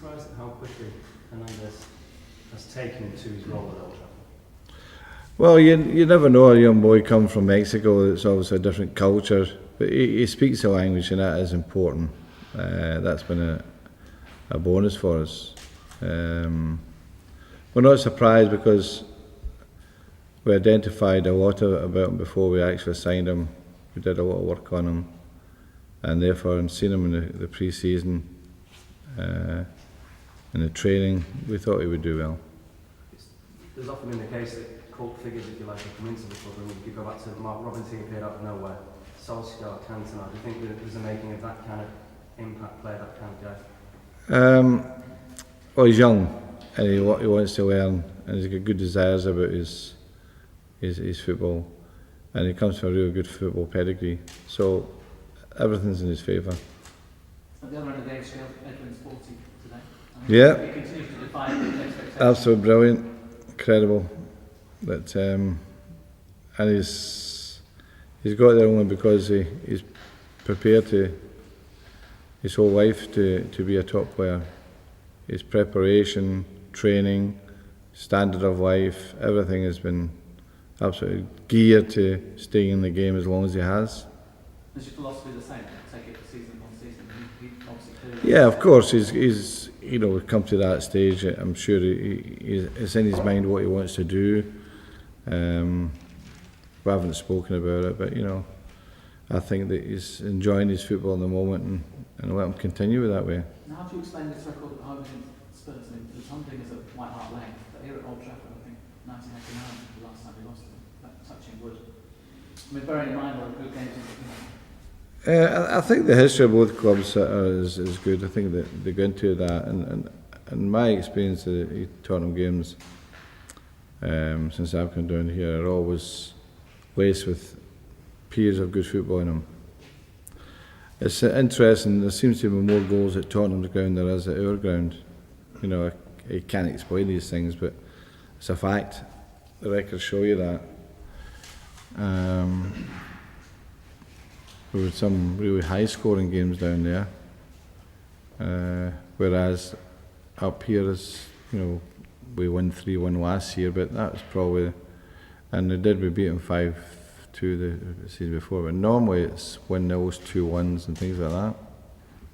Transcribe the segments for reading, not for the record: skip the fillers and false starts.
surprised at how quickly Hernandez has taken to his role at Old Trafford? Well, you never know. A young boy come from Mexico. It's obviously a different culture, but he speaks the language, and that is important. That's been a bonus for us. We're not surprised because we identified a lot about him before we actually signed him. We did a lot of work on him, and therefore, in seeing him in the pre-season, in the training, we thought he would do well. There's often been the case that cult figures, if you like, have come into the club, and we could go back to Mark Robinson, who appeared out of nowhere, Solskjaer, Cantona. Do you think that there's a making of that kind of impact player, that kind of guy? Well, he's young, and he wants to learn, and he's got good desires about his football, and he comes from a really good football pedigree. So everything's in his favour. At the other end of the day, Edwin's 40 today. Yeah. He continues to defy expectations. Absolutely brilliant, incredible. But and he's got there only because he's prepared his whole life to be a top player. His preparation, training, standard of life, everything has been absolutely geared to staying in the game as long as he has. Is your philosophy the same? Take it season on season. He obviously clearly. Yeah, of course. He's we've come to that stage. I'm sure it's in his mind what he wants to do. We haven't spoken about it, but I think that he's enjoying his football in the moment, and let him continue with that way. Now, how do you explain this record at home against Spurs? I mean, the tumbling is at White Hart Lane, but here at Old Trafford, I think 1989 the last time we lost them, touching wood. I mean, bearing in mind all the good games. I think the history of both clubs is good. I think that they go into that, and my experience of the Tottenham games since I've come down here are always laced with periods of good football in them. It's interesting. There seems to be more goals at Tottenham's ground than there is at our ground. I can't explain these things, but it's a fact. The records show you that. There were some really high-scoring games down there, whereas up here we won 3-1 last year, but that was probably, and we beat them 5-2 the season before. But normally it's 1-0s, 2-1s, and things like that.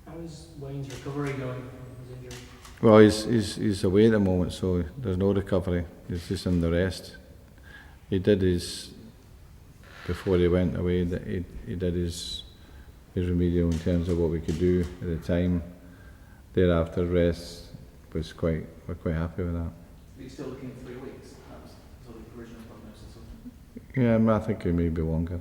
How is Wayne's recovery going from his injury? Well, he's away at the moment, so there's no recovery. He's just in the rest. He did his. Before he went away, that he did his remedial in terms of what we could do at the time. Thereafter, rest was we're quite happy with that. Are you still looking at 3 weeks? That was sort of the original prognosis, wasn't it? Yeah, I think it may be longer.